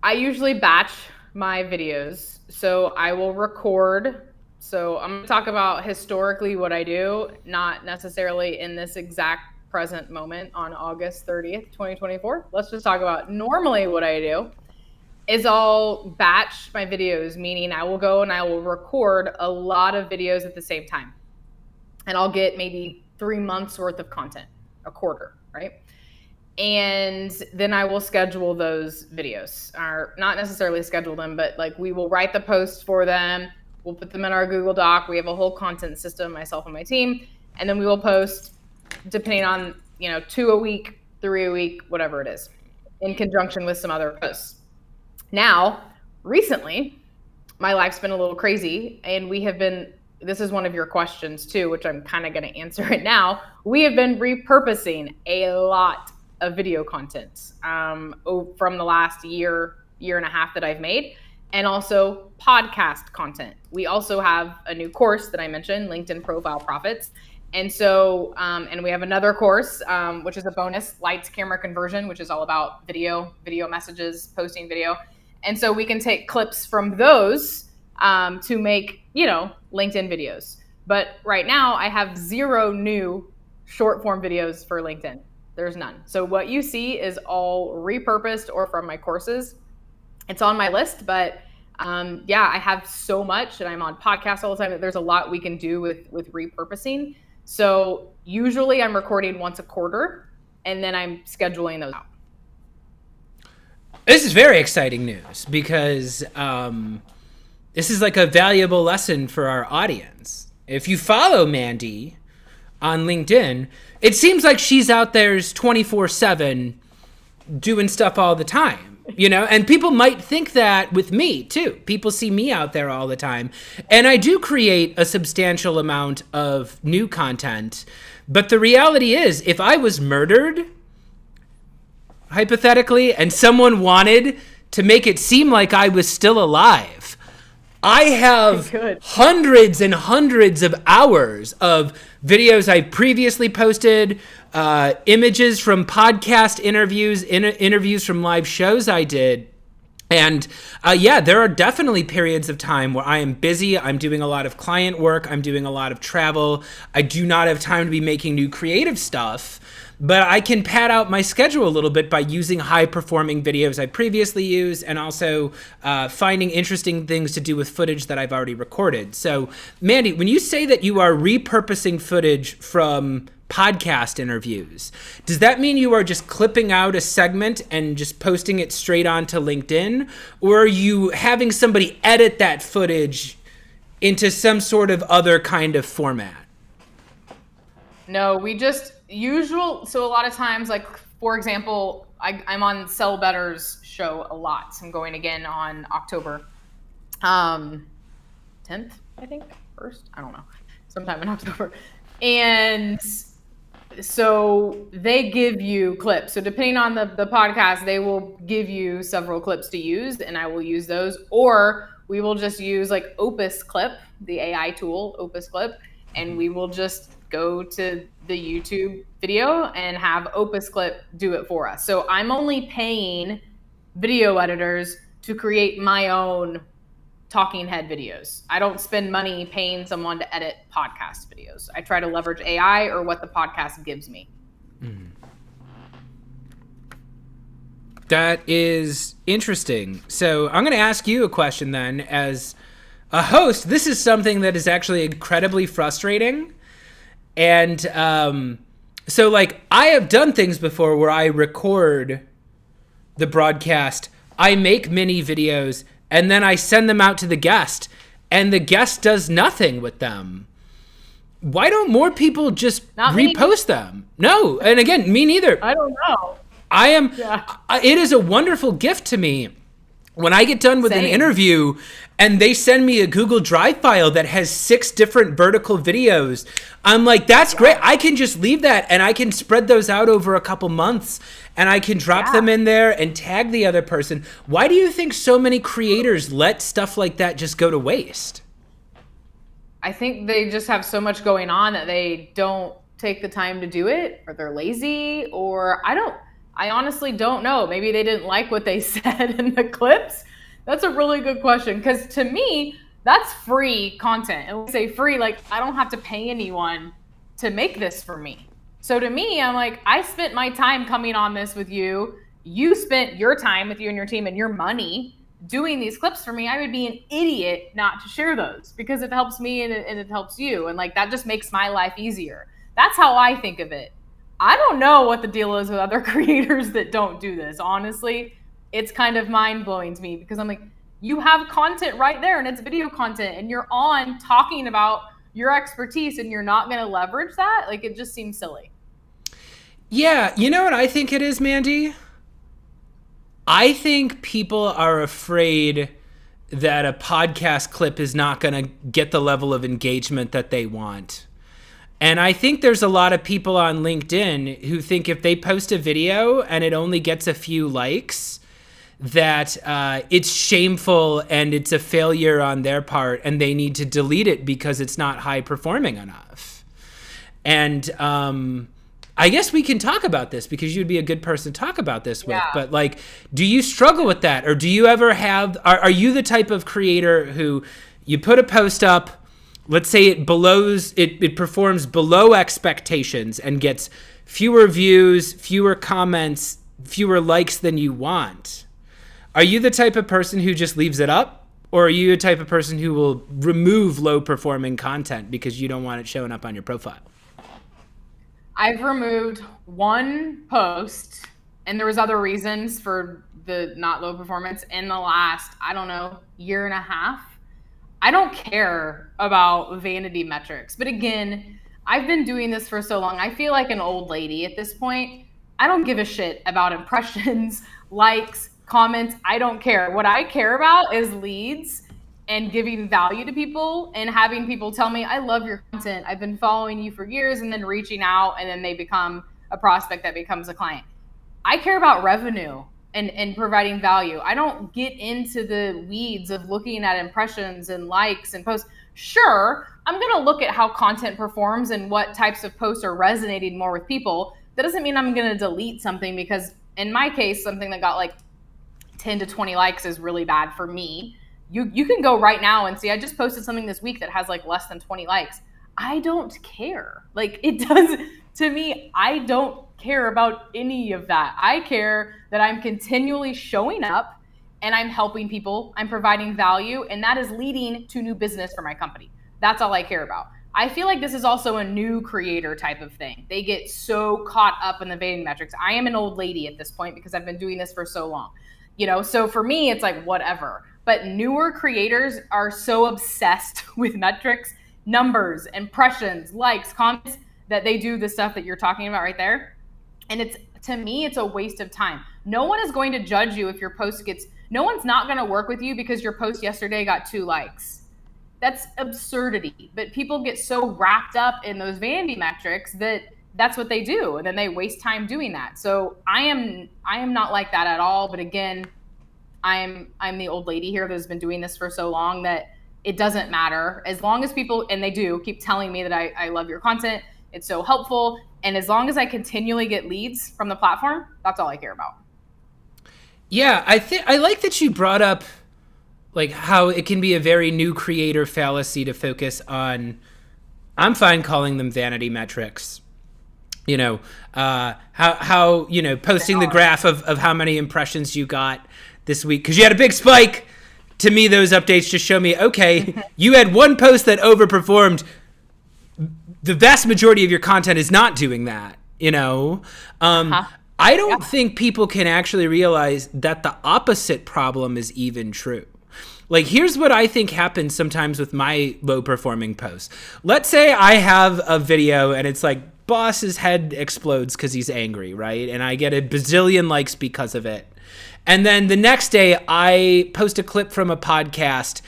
I usually batch my videos. So I will record. So I'm going to talk about historically what I do, not necessarily in this exact present moment on August 30th, 2024. Let's just talk about normally what I do is I'll batch my videos, meaning I will go and I will record a lot of videos at the same time. And I'll get maybe 3 months worth of content, a quarter, right? And then I will schedule those videos, or not necessarily schedule them, but we will write the posts for them. We'll put them in our Google Doc. We have a whole content system, myself and my team. And then we will post, depending on, 2 a week, 3 a week, whatever it is, in conjunction with some other posts. Now, recently, my life's been a little crazy. And this is one of your questions too, which I'm kind of going to answer it now. We have been repurposing a lot of video content from the last year and a half that I've made. And also podcast content. We also have a new course that I mentioned, LinkedIn Profile Profits. And so, and we have another course, which is a bonus, Lights, Camera, Conversion, which is all about video messages, posting video. And so we can take clips from those to make, LinkedIn videos. But right now I have 0 new short form videos for LinkedIn. There's none. So what you see is all repurposed or from my courses. It's on my list, but I have so much and I'm on podcasts all the time that there's a lot we can do with repurposing. So usually I'm recording once a quarter and then I'm scheduling those out. This is very exciting news because this is like a valuable lesson for our audience. If you follow Mandy on LinkedIn, it seems like she's out there 24/7 doing stuff all the time, you know? And people might think that with me too. People see me out there all the time. And I do create a substantial amount of new content. But the reality is, if I was murdered, hypothetically, and someone wanted to make it seem like I was still alive, I have hundreds and hundreds of hours of videos I previously posted, images from podcast interviews, interviews from live shows I did. And yeah, there are definitely periods of time where I am busy. I'm doing a lot of client work. I'm doing a lot of travel. I do not have time to be making new creative stuff. But I can pad out my schedule a little bit by using high-performing videos I previously used and also finding interesting things to do with footage that I've already recorded. So, Mandy, when you say that you are repurposing footage from podcast interviews, does that mean you are just clipping out a segment and just posting it straight onto LinkedIn? Or are you having somebody edit that footage into some sort of other kind of format? No, we just so a lot of times, like, for example, I'm on Sell Better's show a lot. I'm going again on October 10th, I think, 1st, I don't know, sometime in October. And so they give you clips. So depending on the podcast, they will give you several clips to use, and I will use those. Or we will just use like Opus Clip, the AI tool, Opus Clip, and we will just go to the YouTube video and have Opus Clip do it for us. So I'm only paying video editors to create my own talking head videos. I don't spend money paying someone to edit podcast videos. I try to leverage AI or what the podcast gives me. Mm. That is interesting. So I'm going to ask you a question then. As a host, this is something that is actually incredibly frustrating. And so, like, I have done things before where I record the broadcast, I make mini videos, and then I send them out to the guest, and the guest does nothing with them. Why don't more people just repost them? No, and again, me neither. I don't know. It is a wonderful gift to me when I get done with an interview and they send me a Google Drive file that has 6 different vertical videos. I'm like, that's great. I can just leave that and I can spread those out over a couple months and I can drop them in there and tag the other person. Why do you think so many creators let stuff like that just go to waste? I think they just have so much going on that they don't take the time to do it, or they're lazy, or I honestly don't know. Maybe they didn't like what they said in the clips. That's a really good question, because to me, that's free content. And when we say free, like, I don't have to pay anyone to make this for me. So to me, I'm like, I spent my time coming on this with you. You spent your time with you and your team and your money doing these clips for me. I would be an idiot not to share those, because it helps me and it helps you. And like, that just makes my life easier. That's how I think of it. I don't know what the deal is with other creators that don't do this. Honestly, it's kind of mind-blowing to me, because I'm like, you have content right there and it's video content and you're on talking about your expertise and you're not going to leverage that. Like, it just seems silly. Yeah. You know what I think it is, Mandy? I think people are afraid that a podcast clip is not going to get the level of engagement that they want. And I think there's a lot of people on LinkedIn who think if they post a video and it only gets a few likes, that it's shameful and it's a failure on their part and they need to delete it because it's not high performing enough. And I guess we can talk about this because you'd be a good person to talk about this with. But like, do you struggle with that? Or do you ever have, are you the type of creator who you put a post up, let's say it performs below expectations and gets fewer views, fewer comments, fewer likes than you want? Are you the type of person who just leaves it up? Or are you the type of person who will remove low performing content because you don't want it showing up on your profile? I've removed one post and there was other reasons for the not low performance in the last, I don't know, year and a half. I don't care about vanity metrics. But again, I've been doing this for so long. I feel like an old lady at this point. I don't give a shit about impressions, likes, comments. I don't care. What I care about is leads and giving value to people and having people tell me, I love your content. I've been following you for years, and then reaching out, and then they become a prospect that becomes a client. I care about revenue and providing value. I don't get into the weeds of looking at impressions and likes and posts. Sure, I'm going to look at how content performs and what types of posts are resonating more with people. That doesn't mean I'm going to delete something, because in my case, something that got like 10 to 20 likes is really bad for me. You can go right now and see, I just posted something this week that has like less than 20 likes. I don't care. Like, it does, to me, I don't care about any of that. I care that I'm continually showing up and I'm helping people, I'm providing value, and that is leading to new business for my company. That's all I care about. I feel like this is also a new creator type of thing. They get so caught up in the vanity metrics. I am an old lady at this point because I've been doing this for so long. So for me, it's like whatever. But newer creators are so obsessed with metrics, numbers, impressions, likes, comments, that they do the stuff that you're talking about right there. And to me, it's a waste of time. No one is going to judge you if your post no one's not going to work with you because your post yesterday got 2 likes. That's absurdity. But people get so wrapped up in those vanity metrics that that's what they do. And then they waste time doing that. So I am not like that at all. But again, I'm the old lady here that's been doing this for so long that it doesn't matter. As long as people, and they do, keep telling me that I love your content, it's so helpful. And as long as I continually get leads from the platform, that's all I care about. Yeah, I like that you brought up like how it can be a very new creator fallacy to focus on, I'm fine calling them vanity metrics. How posting the graph of how many impressions you got this week, because you had a big spike. To me, those updates just show me, okay, you had one post that overperformed. The vast majority of your content is not doing that, I don't think people can actually realize that the opposite problem is even true. Like, here's what I think happens sometimes with my low performing posts. Let's say I have a video and it's like boss's head explodes because he's angry, right? And I get a bazillion likes because of it. And then the next day I post a clip from a podcast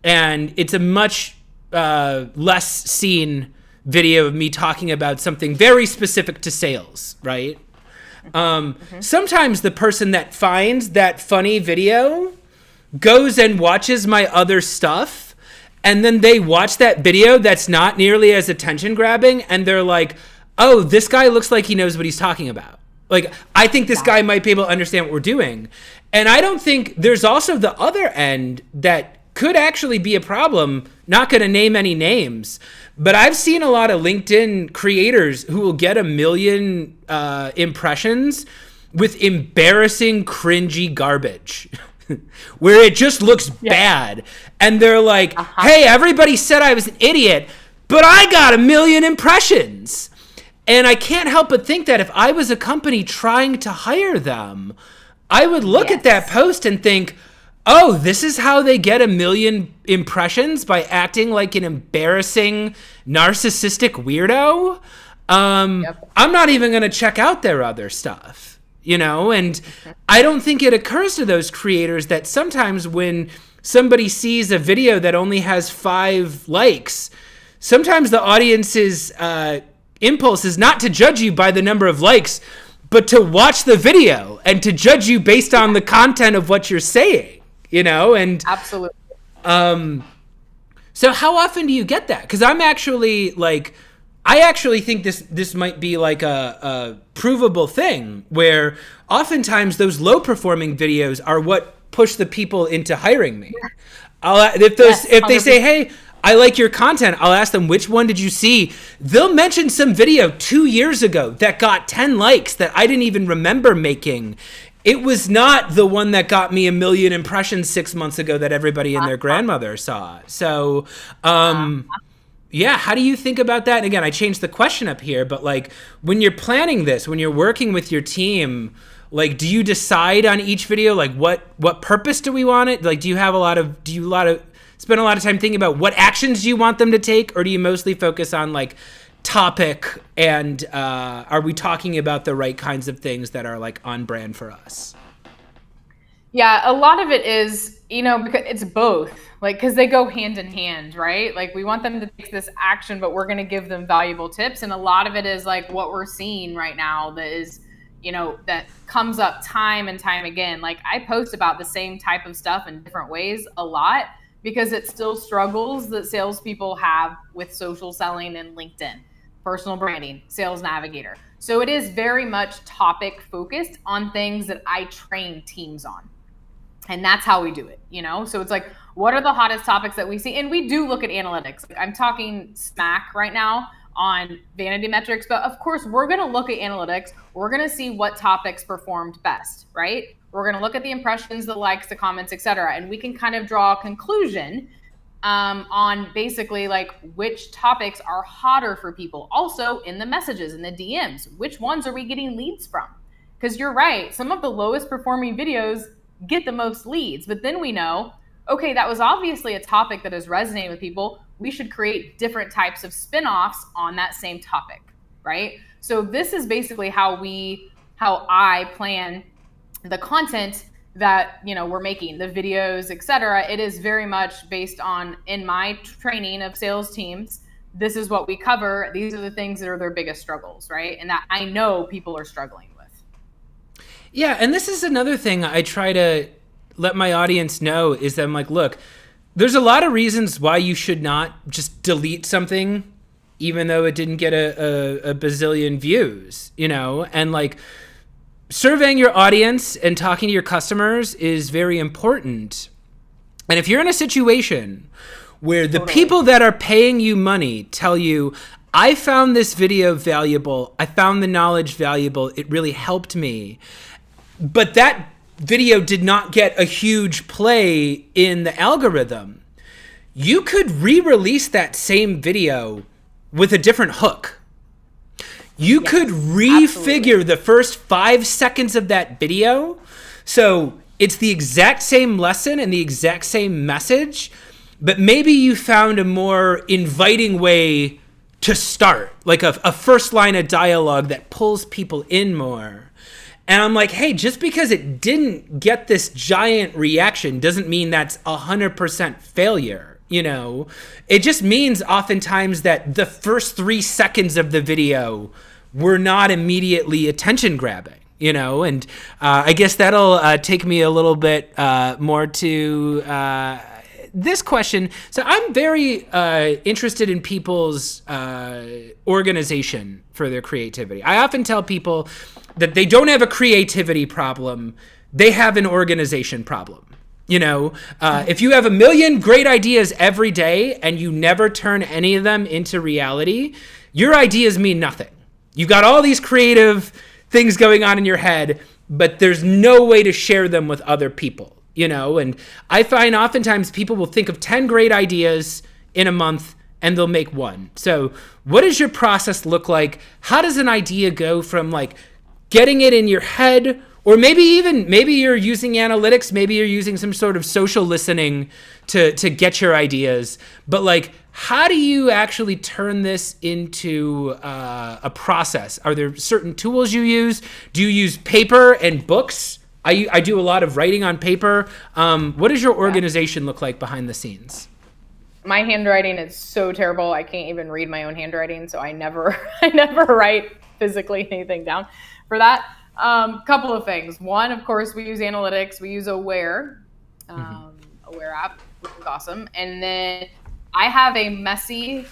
and it's a much less seen video of me talking about something very specific to sales, right? Sometimes the person that finds that funny video goes and watches my other stuff, and then they watch that video that's not nearly as attention grabbing, and they're like, oh, this guy looks like he knows what he's talking about. Like, I think this guy might be able to understand what we're doing. And I don't think there's also the other end that could actually be a problem. Not going to name any names, but I've seen a lot of LinkedIn creators who will get 1 million impressions with embarrassing, cringy garbage where it just looks bad. And they're like, hey, everybody said I was an idiot, but I got 1 million impressions. And I can't help but think that if I was a company trying to hire them, I would look at that post and think, oh, this is how they get 1 million impressions, by acting like an embarrassing, narcissistic weirdo. I'm not even going to check out their other stuff, And I don't think it occurs to those creators that sometimes when somebody sees a video that only has 5 likes, sometimes the audience's impulse is not to judge you by the number of likes, but to watch the video and to judge you based on the content of what you're saying. And absolutely. So how often do you get that? Because I actually think this might be like a provable thing where oftentimes those low performing videos are what push the people into hiring me. If they say, hey, I like your content, I'll ask them, which one did you see? They'll mention some video 2 years ago that got 10 likes that I didn't even remember making. It was not the one that got me 1 million impressions 6 months ago that everybody and their grandmother saw. So, how do you think about that? And again, I changed the question up here, but like when you're planning this, when you're working with your team, Like, do you decide on each video, like what purpose do we want it? Like, do you spend a lot of time thinking about what actions do you want them to take, or do you mostly focus on like topic and are we talking about the right kinds of things that are like on brand for us? Yeah, a lot of it is, because it's both, like, because they go hand in hand, right? Like, we want them to take this action, but we're going to give them valuable tips. And a lot of it is like what we're seeing right now that is, that comes up time and time again. Like, I post about the same type of stuff in different ways a lot because it still struggles that salespeople have with social selling and LinkedIn, personal branding, sales navigator. So it is very much topic focused on things that I train teams on. And that's how we do it, So it's like, what are the hottest topics that we see? And we do look at analytics. Like, I'm talking smack right now on vanity metrics, but of course we're going to look at analytics. We're going to see what topics performed best, right? We're going to look at the impressions, the likes, the comments, etc. And we can kind of draw a conclusion on basically like which topics are hotter for people. Also in the messages and the DMs, which ones are we getting leads from? Because you're right. Some of the lowest performing videos get the most leads, but then we know, okay, that was obviously a topic that is resonating with people. We should create different types of spin-offs on that same topic, right? So this is basically how I plan the content that, we're making, the videos, etc. It is very much based on, in my training of sales teams, this is what we cover. These are the things that are their biggest struggles, right? And that I know people are struggling with. Yeah, and this is another thing I try to let my audience know is that I'm like, look, there's a lot of reasons why you should not just delete something even though it didn't get a bazillion views, and like surveying your audience and talking to your customers is very important. And if you're in a situation where the people that are paying you money tell you, I found this video valuable, I found the knowledge valuable, it really helped me, but that video did not get a huge play in the algorithm, you could re-release that same video with a different hook. You could refigure the first 5 seconds of that video. So it's the exact same lesson and the exact same message, but maybe you found a more inviting way to start, like a first line of dialogue that pulls people in more. And I'm like, hey, just because it didn't get this giant reaction doesn't mean that's 100% failure, It just means oftentimes that the first 3 seconds of the video were not immediately attention grabbing, And I guess that'll take me a little bit more to this question. So I'm very interested in people's organization for their creativity. I often tell people that they don't have a creativity problem, they have an organization problem. If you have 1 million great ideas every day and you never turn any of them into reality, your ideas mean nothing. You've got all these creative things going on in your head, but there's no way to share them with other people, And I find oftentimes people will think of 10 great ideas in a month and they'll make one. So what does your process look like? How does an idea go from like getting it in your head, or maybe you're using analytics, maybe you're using some sort of social listening to get your ideas, but like, how do you actually turn this into a process? Are there certain tools you use? Do you use paper and books? I do a lot of writing on paper. What does your organization look like behind the scenes? My handwriting is so terrible. I can't even read my own handwriting. So I never write physically anything down for that. Couple of things. One, of course, we use analytics. We use Aware app, which is awesome. And then I have a messy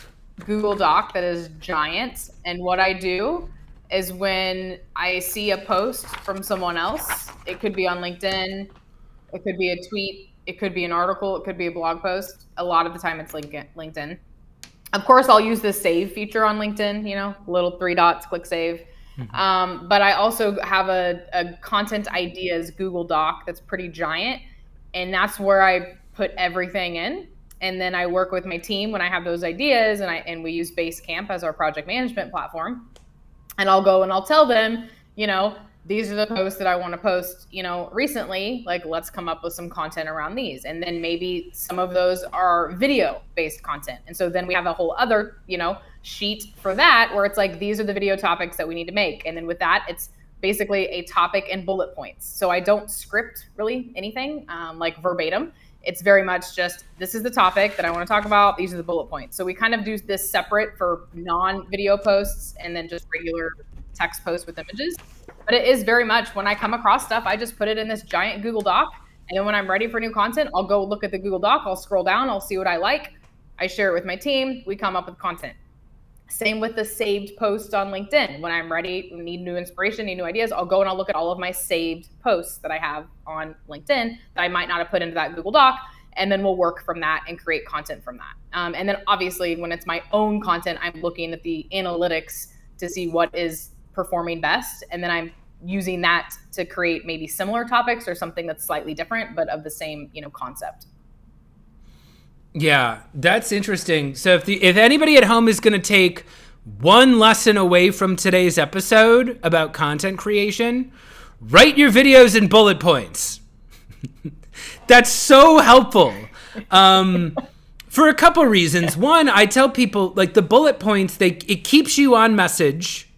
Google Doc that is giant. And what I do is when I see a post from someone else, it could be on LinkedIn, it could be a tweet, it could be an article, it could be a blog post. A lot of the time it's LinkedIn. Of course, I'll use the save feature on LinkedIn, little 3 dots, click save. But I also have a content ideas Google Doc that's pretty giant. And that's where I put everything in. And then I work with my team when I have those ideas, and we use Basecamp as our project management platform. And I'll go and I'll tell them, these are the posts that I want to post, recently, like let's come up with some content around these. And then maybe some of those are video based content. And so then we have a whole other, sheet for that where it's like, these are the video topics that we need to make. And then with that, it's basically a topic and bullet points. So I don't script really anything like verbatim. It's very much just, this is the topic that I want to talk about. These are the bullet points. So we kind of do this separate for non-video posts and then just regular text posts with images. But it is very much, when I come across stuff, I just put it in this giant Google Doc. And then when I'm ready for new content, I'll go look at the Google Doc. I'll scroll down. I'll see what I like. I share it with my team. We come up with content. Same with the saved posts on LinkedIn. When I'm ready, need new inspiration, need new ideas, I'll go and I'll look at all of my saved posts that I have on LinkedIn that I might not have put into that Google Doc. And then we'll work from that and create content from that. And then obviously when it's my own content, I'm looking at the analytics to see what is performing best. And then I'm using that to create maybe similar topics or something that's slightly different, but of the same, concept. Yeah, that's interesting. So if anybody at home is going to take one lesson away from today's episode about content creation, write your videos in bullet points. That's so helpful. For a couple reasons. One, I tell people, like, the bullet points, it keeps you on message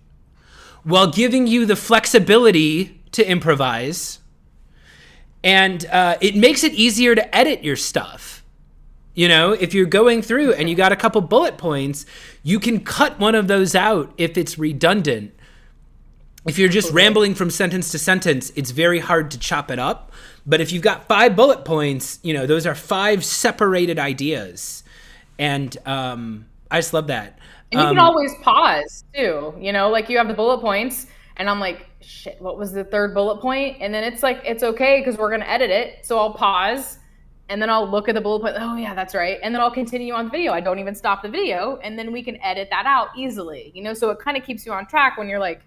while giving you the flexibility to improvise. And it makes it easier to edit your stuff. If you're going through and you got a couple bullet points, you can cut one of those out if it's redundant. If you're just rambling from sentence to sentence, it's very hard to chop it up. But if you've got 5 bullet points, those are 5 separated ideas. And I just love that. And you can always pause too, like you have the bullet points and I'm like, shit, what was the third bullet point? And then it's like, it's okay because we're going to edit it. So I'll pause. And then I'll look at the bullet point. Oh yeah, that's right. And then I'll continue on the video. I don't even stop the video. And then we can edit that out easily, so it kind of keeps you on track when you're like,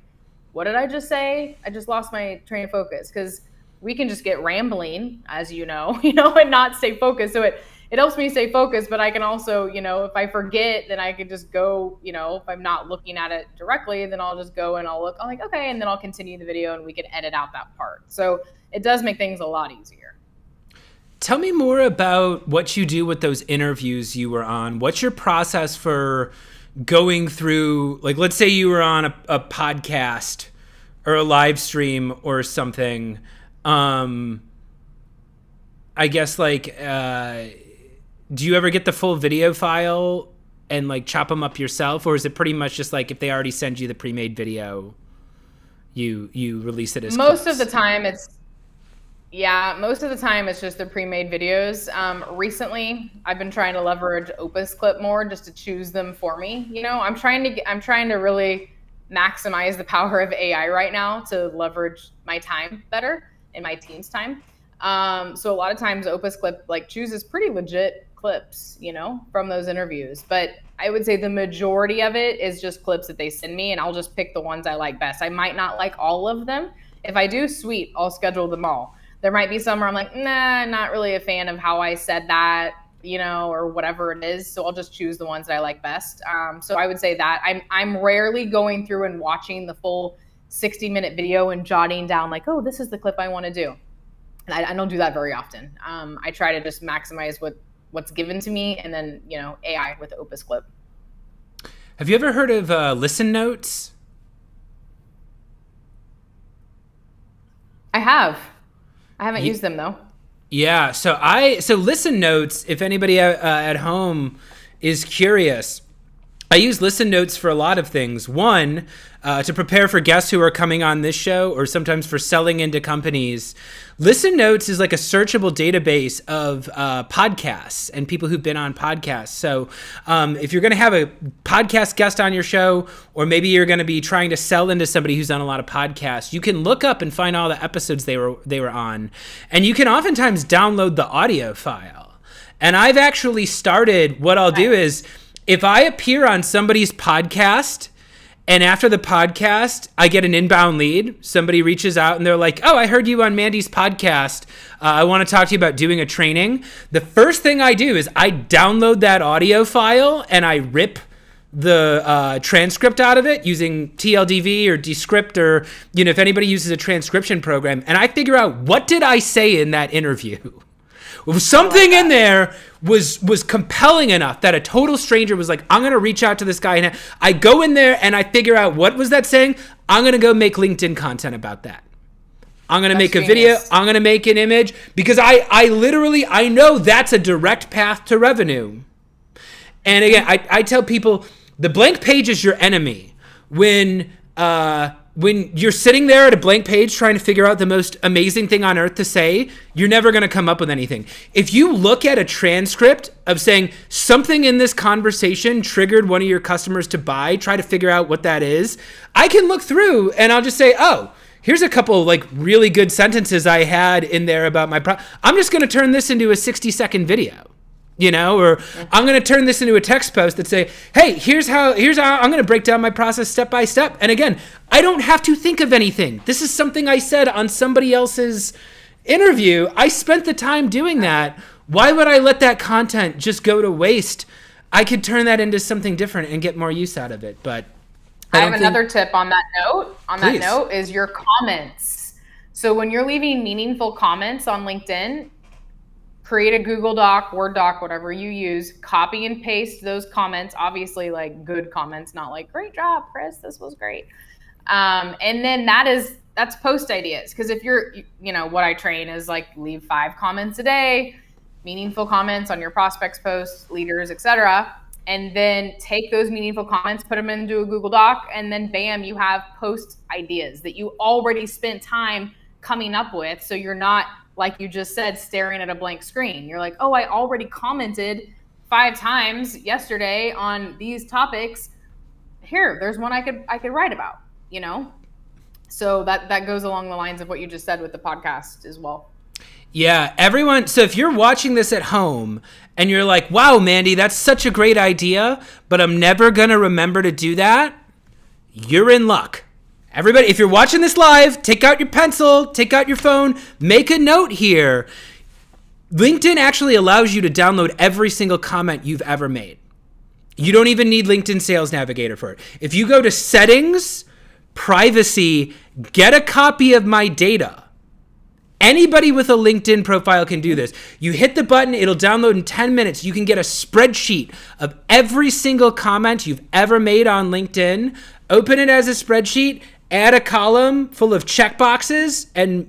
what did I just say? I just lost my train of focus, because we can just get rambling, as and not stay focused. So it helps me stay focused, but I can also, if I forget, then I could just go, if I'm not looking at it directly, then I'll just go and I'll look, I'm like, okay. And then I'll continue the video and we can edit out that part. So it does make things a lot easier. Tell me more about what you do with those interviews you were on. What's your process for going through, like, let's say you were on a podcast or a live stream or something. I guess, like, do you ever get the full video file and, like, chop them up yourself? Or is it pretty much just like if they already send you the pre-made video, you release it as Most clips? of the time it's just the pre-made videos. Recently, I've been trying to leverage Opus Clip more just to choose them for me. I'm trying to really maximize the power of AI right now to leverage my time better and my team's time. So a lot of times Opus Clip like chooses pretty legit clips, from those interviews. But I would say the majority of it is just clips that they send me, and I'll just pick the ones I like best. I might not like all of them. If I do, sweet, I'll schedule them all. There might be some where I'm like, nah, not really a fan of how I said that, or whatever it is. So I'll just choose the ones that I like best. So I would say that I'm rarely going through and watching the full 60-minute video and jotting down like, oh, this is the clip I want to do. And I don't do that very often. I try to just maximize what's given to me, and then, AI with Opus Clip. Have you ever heard of Listen Notes? I have. I haven't used them though. Yeah, so Listen Notes, if anybody at home is curious, I use Listen Notes for a lot of things. One, to prepare for guests who are coming on this show, or sometimes for selling into companies. Listen Notes is like a searchable database of podcasts and people who've been on podcasts. So if you're going to have a podcast guest on your show, or maybe you're going to be trying to sell into somebody who's done a lot of podcasts, you can look up and find all the episodes they were on. And you can oftentimes download the audio file. And I've actually started, what I'll do is, if I appear on somebody's podcast and after the podcast, I get an inbound lead, somebody reaches out and they're like, oh, I heard you on Mandy's podcast. I want to talk to you about doing a training. The first thing I do is I download that audio file and I rip transcript out of it using TLDV or Descript, or, if anybody uses a transcription program, and I figure out what did I say in that interview. Something in there was compelling enough that a total stranger was like, I'm going to reach out to this guy. And I go in there and I figure out, what was that saying? I'm going to go make LinkedIn content about that. I'm going to make a video. I'm going to make an image, because I know that's a direct path to revenue. And again, I tell people, the blank page is your enemy. When you're sitting there at a blank page trying to figure out the most amazing thing on earth to say, you're never going to come up with anything. If you look at a transcript of saying something in this conversation triggered one of your customers to buy, try to figure out what that is, I can look through and I'll just say, oh, here's a couple like really good sentences I had in there about my I'm just going to turn this into a 60-second video. Or I'm going to turn this into a text post that say, hey, here's how I'm going to break down my process step by step. And again, I don't have to think of anything. This is something I said on somebody else's interview. I spent the time doing that. Why would I let that content just go to waste? I could turn that into something different and get more use out of it. But I have another tip on that note. That note is your comments. So when you're leaving meaningful comments on LinkedIn, create a Google Doc, Word doc, whatever you use, copy and paste those comments, obviously like good comments, not like, great job, Chris, this was great. And then that's post ideas. Because if you're, what I train is like, leave 5 comments a day, meaningful comments on your prospects posts, leaders, etc. And then take those meaningful comments, put them into a Google Doc, and then bam, you have post ideas that you already spent time coming up with. So you're not, like you just said, staring at a blank screen. You're like, oh, I already commented 5 times yesterday on these topics. Here, there's one I could write about, So that goes along the lines of what you just said with the podcast as well. Yeah, everyone. So if you're watching this at home and you're like, wow, Mandy, that's such a great idea, but I'm never going to remember to do that, you're in luck. Everybody, if you're watching this live, take out your pencil, take out your phone, make a note here. LinkedIn actually allows you to download every single comment you've ever made. You don't even need LinkedIn Sales Navigator for it. If you go to Settings, Privacy, get a copy of my data. Anybody with a LinkedIn profile can do this. You hit the button, it'll download in 10 minutes. You can get a spreadsheet of every single comment you've ever made on LinkedIn, open it as a spreadsheet, add a column full of checkboxes and,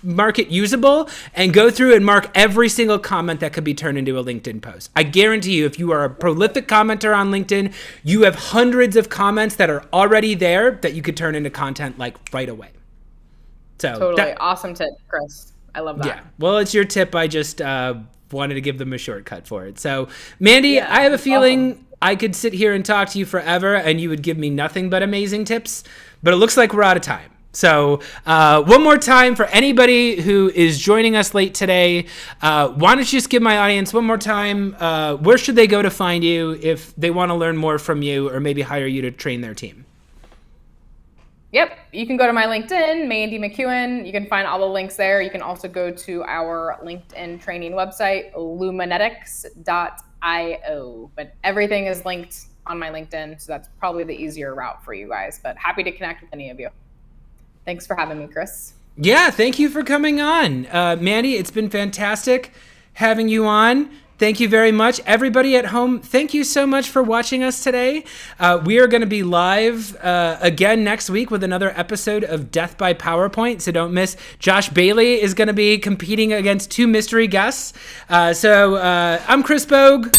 mark it usable, and go through and mark every single comment that could be turned into a LinkedIn post. I guarantee you, if you are a prolific commenter on LinkedIn, you have hundreds of comments that are already there that you could turn into content like right away. So totally. Awesome tip, Chris. I love that. Yeah. Well, it's your tip. I just wanted to give them a shortcut for it. So, Mandy, I have a feeling I could sit here and talk to you forever and you would give me nothing but amazing tips, but it looks like we're out of time. So one more time for anybody who is joining us late today, why don't you just give my audience one more time, where should they go to find you if they want to learn more from you or maybe hire you to train their team? Yep. You can go to my LinkedIn, Mandy McEwen. You can find all the links there. You can also go to our LinkedIn training website, luminetics.io. But everything is linked on my LinkedIn, so that's probably the easier route for you guys. But happy to connect with any of you. Thanks for having me, Chris. Yeah, thank you for coming on. Mandy, it's been fantastic having you on. Thank you very much. Everybody at home, thank you so much for watching us today. We are going to be live again next week with another episode of Death by PowerPoint, so don't miss. Josh Bailey is going to be competing against 2 mystery guests. So I'm Chris Bogue.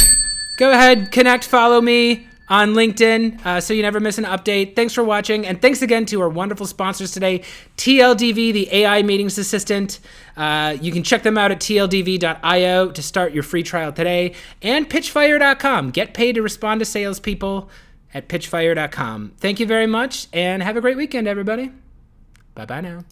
Go ahead, connect, follow me on LinkedIn so you never miss an update. Thanks for watching, and thanks again to our wonderful sponsors today, TLDV, the AI Meetings Assistant. You can check them out at tldv.io to start your free trial today, and pitchfire.com. Get paid to respond to salespeople at pitchfire.com. Thank you very much, and have a great weekend, everybody. Bye-bye now.